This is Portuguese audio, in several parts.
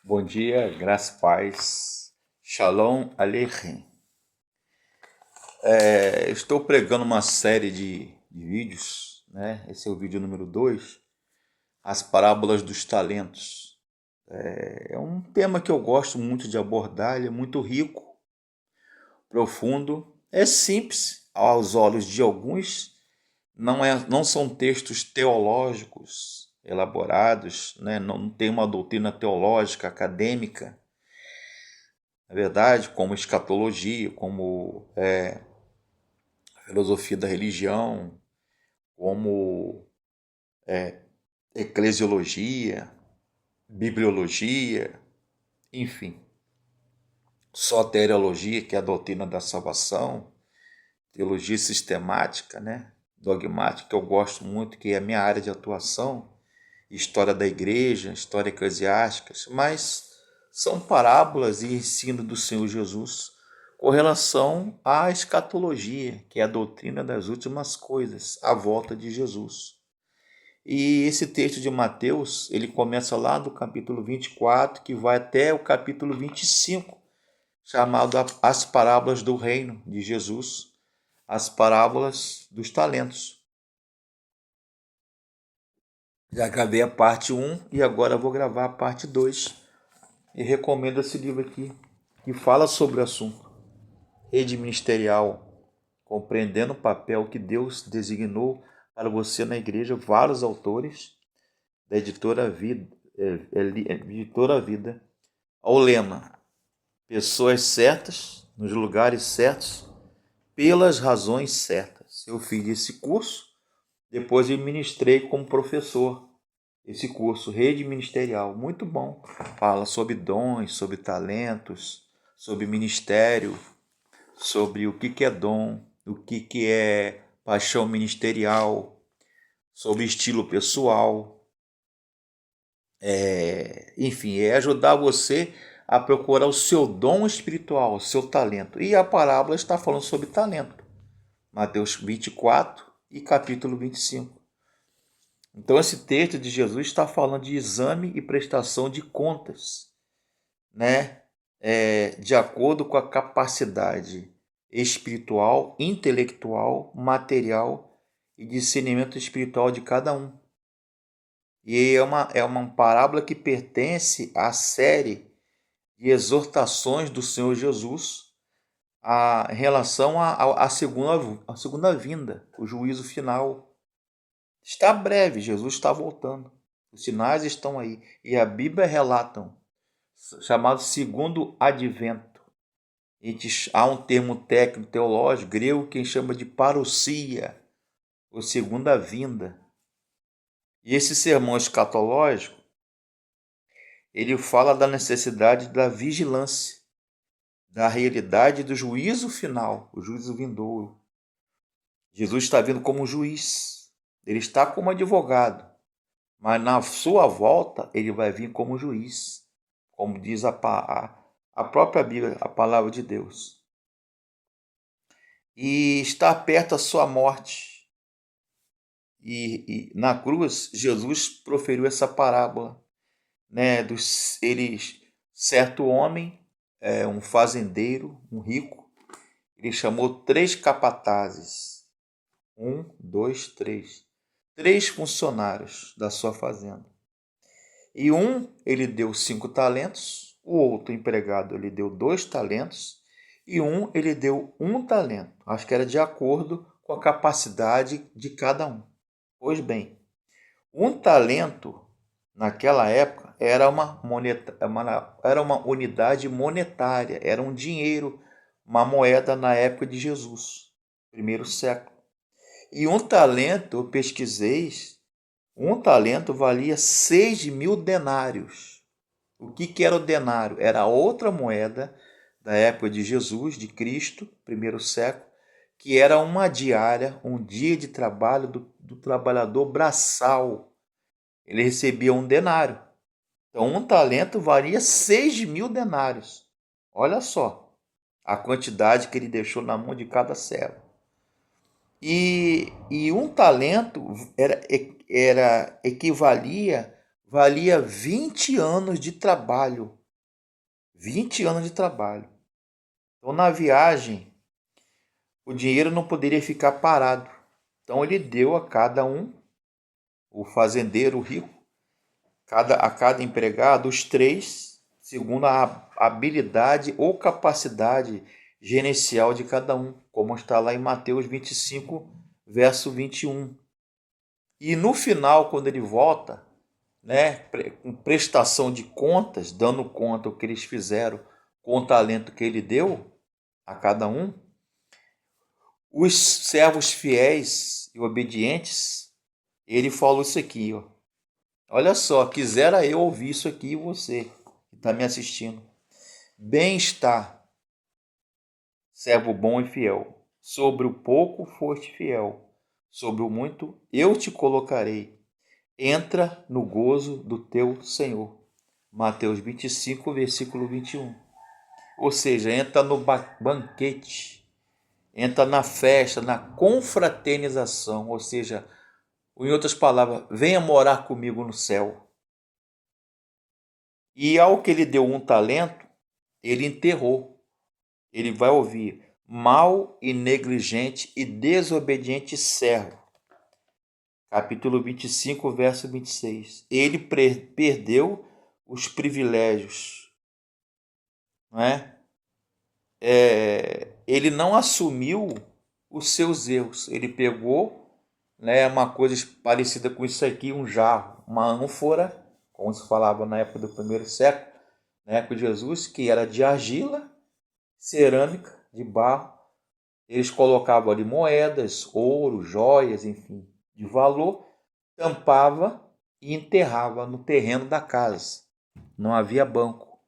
Bom dia, graça e paz. Shalom Aleichem. Estou pregando uma série de vídeos, né? Esse é o vídeo número 2, as parábolas dos talentos. É um tema que eu gosto muito de abordar, ele é muito rico, profundo, é simples aos olhos de alguns, não são textos teológicos elaborados, né? Não tem uma doutrina teológica acadêmica, na verdade, como escatologia, como filosofia da religião, como eclesiologia, bibliologia, enfim. Soteriologia, que é a doutrina da salvação, teologia sistemática, né? Dogmática, que eu gosto muito, que é a minha área de atuação, história da igreja, história eclesiástica, mas são parábolas e ensino do Senhor Jesus com relação à escatologia, que é a doutrina das últimas coisas, a volta de Jesus. E esse texto de Mateus, ele começa lá do capítulo 24, que vai até o capítulo 25, chamado As Parábolas do Reino de Jesus, as parábolas dos talentos. Já gravei a parte 1 e agora vou gravar a parte 2. E recomendo esse livro aqui, que fala sobre o assunto. Rede Ministerial, compreendendo o papel que Deus designou para você na igreja, vários autores da editora Vida, ao lema: pessoas certas, nos lugares certos, pelas razões certas. Eu fiz esse curso, depois eu ministrei como professor esse curso, Rede Ministerial, muito bom. Fala sobre dons, sobre talentos, sobre ministério, sobre o que é dom, o que é paixão ministerial, sobre estilo pessoal. Enfim, é ajudar você a procurar o seu dom espiritual, o seu talento. E a parábola está falando sobre talento. Mateus 24 e capítulo 25. Então esse texto de Jesus está falando de exame e prestação de contas, né? De acordo com a capacidade espiritual, intelectual, material e discernimento espiritual de cada um. E é uma parábola que pertence à série de exortações do Senhor Jesus em relação à segunda vinda, o juízo final. Está breve, Jesus está voltando. Os sinais estão aí. E a Bíblia relatam, chamado segundo advento. Há um termo técnico teológico grego que chama de parousia, ou segunda vinda. E esse sermão escatológico, ele fala da necessidade da vigilância, da realidade do juízo final, o juízo vindouro. Jesus está vindo como juiz, ele está como advogado, mas na sua volta ele vai vir como juiz, como diz a própria Bíblia, a palavra de Deus. E está perto a sua morte. E na cruz, Jesus proferiu essa parábola, né, certo homem, um fazendeiro, um rico, ele chamou 3 capatazes, 1, 2, 3, 3 funcionários da sua fazenda. E ele deu 5 talentos, o outro empregado ele deu 2 talentos e ele deu 1 talento. Acho que era de acordo com a capacidade de cada um. Pois bem, 1 talento naquela época era uma unidade monetária, era um dinheiro, uma moeda na época de Jesus, primeiro século. E 1 talento, eu pesquisei, 1 talento valia 6.000 denários. O que era o denário? Era outra moeda da época de Jesus, de Cristo, primeiro século, que era uma diária, um dia de trabalho do trabalhador braçal. Ele recebia 1 denário. Então 1 talento valia 6.000 denários. Olha só a quantidade que ele deixou na mão de cada servo. E 1 talento equivalia valia 20 anos de trabalho. 20 anos de trabalho. Então, na viagem, o dinheiro não poderia ficar parado. Então, ele deu a cada um, o fazendeiro, o rico, a cada empregado, os três, segundo a habilidade ou capacidade gerencial de cada um, como está lá em Mateus 25, verso 21. E no final, quando ele volta, né, com prestação de contas, dando conta o que eles fizeram com o talento que ele deu a cada um, os servos fiéis e obedientes, ele falou isso aqui, ó. Olha só, quisera eu ouvir isso aqui, você que está me assistindo. Bem está, servo bom e fiel. Sobre o pouco foste fiel, sobre o muito eu te colocarei. Entra no gozo do teu Senhor. Mateus 25, versículo 21. Ou seja, entra no banquete, entra na festa, na confraternização, ou seja, em outras palavras, venha morar comigo no céu. E ao que ele deu um talento, ele enterrou. Ele vai ouvir: mau e negligente e desobediente servo. Capítulo 25, verso 26. Ele perdeu os privilégios, não é? Ele não assumiu os seus erros. Ele pegou, né, uma coisa parecida com isso aqui, um jarro, uma ânfora, como se falava na época do primeiro século, na época de Jesus, que era de argila, cerâmica, de barro. Eles colocavam ali moedas, ouro, joias, enfim, de valor, tampava e enterrava no terreno da casa. Não havia banco.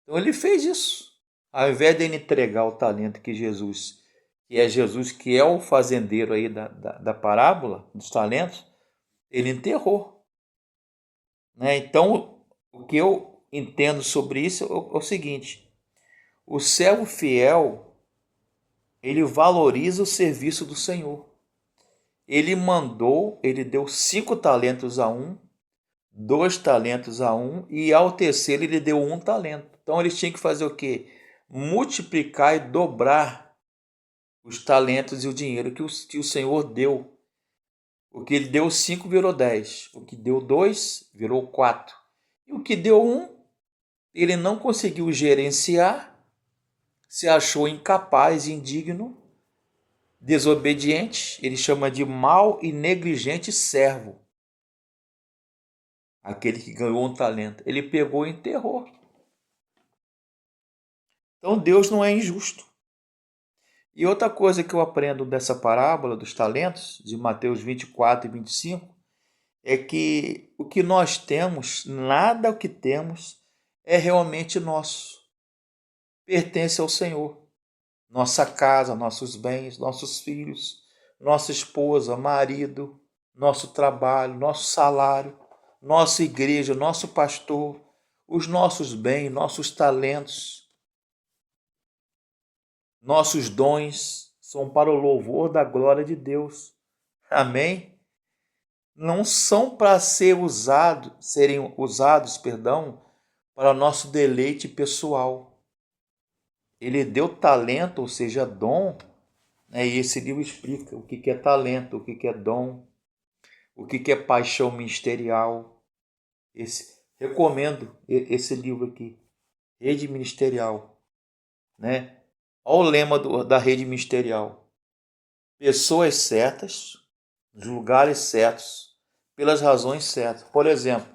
Então ele fez isso. Ao invés de ele entregar o talento que Jesus que é o fazendeiro aí da parábola dos talentos, ele enterrou. Né? Então, o que eu entendo sobre isso é o seguinte: o servo fiel, ele valoriza o serviço do Senhor. Ele deu 5 talentos a um, 2 talentos a um, e ao terceiro ele deu 1 talento. Então eles tinham que fazer o quê? Multiplicar e dobrar os talentos e o dinheiro que o Senhor deu. O que ele deu 5 virou 10. O que deu 2 virou 4. E o que deu 1, ele não conseguiu gerenciar, se achou incapaz, indigno, desobediente. Ele chama de mau e negligente servo. Aquele que ganhou um talento. Ele pegou e enterrou. Então Deus não é injusto. E outra coisa que eu aprendo dessa parábola dos talentos, de Mateus 24 e 25, é que o que nós temos, nada o que temos, é realmente nosso. Pertence ao Senhor. Nossa casa, nossos bens, nossos filhos, nossa esposa, marido, nosso trabalho, nosso salário, nossa igreja, nosso pastor, os nossos bens, nossos talentos, nossos dons são para o louvor da glória de Deus. Amém? Não são para serem usados, para nosso deleite pessoal. Ele deu talento, ou seja, dom, né? E esse livro explica o que é talento, o que é dom, o que é paixão ministerial. Recomendo esse livro aqui, Rede Ministerial, né? Olha o lema da rede ministerial: pessoas certas, nos lugares certos, pelas razões certas. Por exemplo,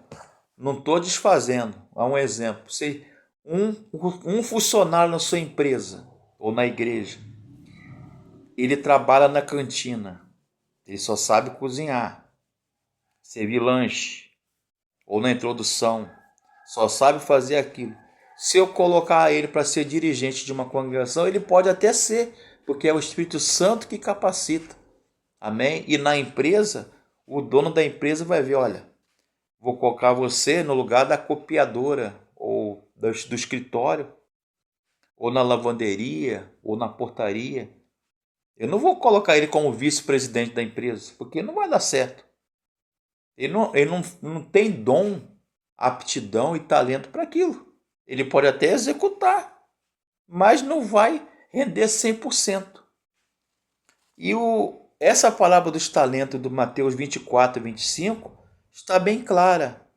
não estou desfazendo, há um exemplo. Se um funcionário na sua empresa ou na igreja, ele trabalha na cantina, ele só sabe cozinhar, servir lanche, ou na introdução, só sabe fazer aquilo. Se eu colocar ele para ser dirigente de uma congregação, ele pode até ser, porque é o Espírito Santo que capacita. Amém? E na empresa, o dono da empresa vai ver: olha, vou colocar você no lugar da copiadora, ou do escritório, ou na lavanderia, ou na portaria. Eu não vou colocar ele como vice-presidente da empresa, porque não vai dar certo. Ele não tem dom aptidão e talento para aquilo. Ele pode até executar, mas não vai render 100%. E essa palavra dos talentos do Mateus 24 e 25 está bem clara.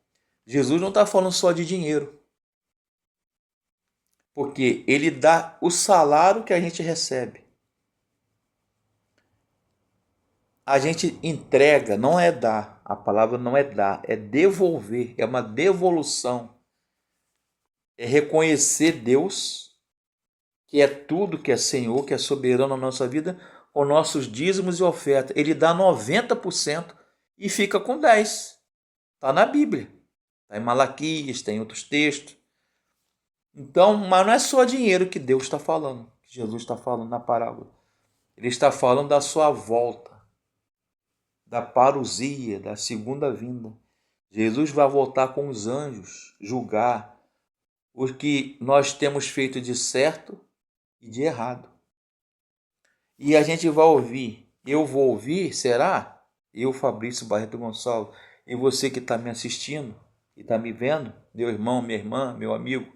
Jesus não está falando só de dinheiro, porque ele dá o salário que a gente recebe. A gente entrega, não é dar, a palavra não é dar, é devolver, é uma devolução. É reconhecer Deus, que é tudo, que é Senhor, que é soberano na nossa vida, com nossos dízimos e ofertas. Ele dá 90% e fica com 10%. Está na Bíblia, está em Malaquias, tem outros textos. Então, mas não é só dinheiro que Deus está falando, que Jesus está falando na parábola. Ele está falando da sua volta, da parousia, da segunda vinda. Jesus vai voltar com os anjos, julgar o que nós temos feito de certo e de errado. E a gente vai ouvir, eu vou ouvir, será? Eu, Fabrício Barreto Gonçalves, e você que está me assistindo e está me vendo, meu irmão, minha irmã, meu amigo,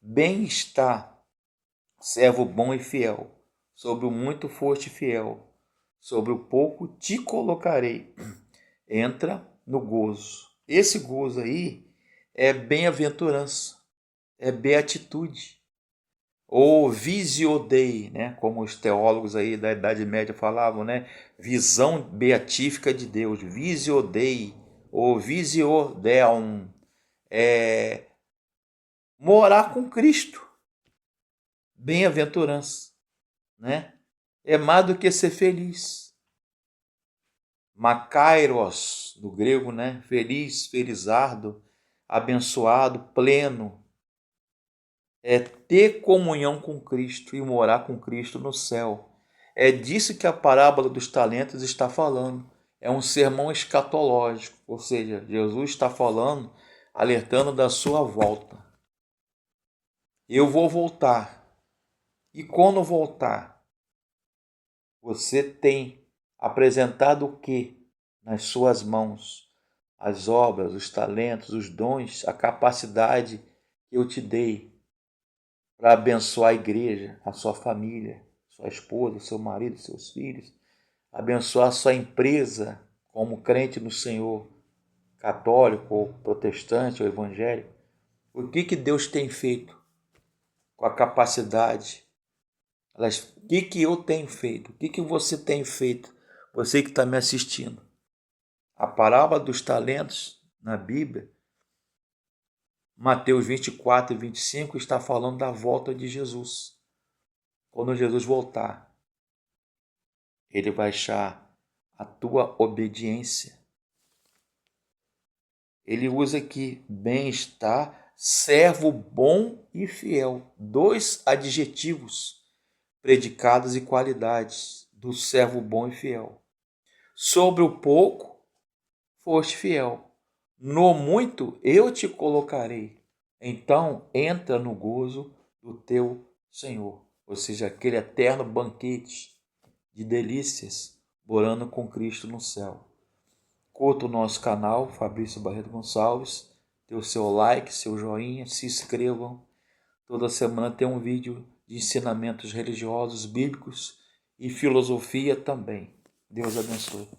bem está, servo bom e fiel, sobre o muito foste fiel, sobre o pouco te colocarei. Entra no gozo. Esse gozo aí é bem-aventurança, é beatitude, ou visio Dei, né? Como os teólogos aí da Idade Média falavam, né? Visão beatífica de Deus, visio Dei, ou visio Deum, é morar com Cristo, bem-aventurança, né? É mais do que ser feliz. Makairos, do grego, né? Feliz, felizardo, abençoado, pleno. É ter comunhão com Cristo e morar com Cristo no céu. É disso que a parábola dos talentos está falando. É um sermão escatológico, ou seja, Jesus está falando, alertando da sua volta. Eu vou voltar. E quando voltar, você tem apresentado o que nas suas mãos? As obras, os talentos, os dons, a capacidade que eu te dei para abençoar a igreja, a sua família, sua esposa, seu marido, seus filhos, abençoar a sua empresa como crente no Senhor, católico ou protestante ou evangélico. O que Deus tem feito com a capacidade? O que eu tenho feito? O que você tem feito? Você que está me assistindo. A parábola dos talentos na Bíblia, Mateus 24 e 25, está falando da volta de Jesus. Quando Jesus voltar, ele vai achar a tua obediência. Ele usa aqui bem-estar, servo bom e fiel. 2 adjetivos, predicados e qualidades do servo bom e fiel. Sobre o pouco, foste fiel. No muito, eu te colocarei. Então, entra no gozo do teu Senhor. Ou seja, aquele eterno banquete de delícias, morando com Cristo no céu. Curta o nosso canal, Fabrício Barreto Gonçalves. Dê o seu like, seu joinha, se inscrevam. Toda semana tem um vídeo de ensinamentos religiosos, bíblicos e filosofia também. Deus abençoe.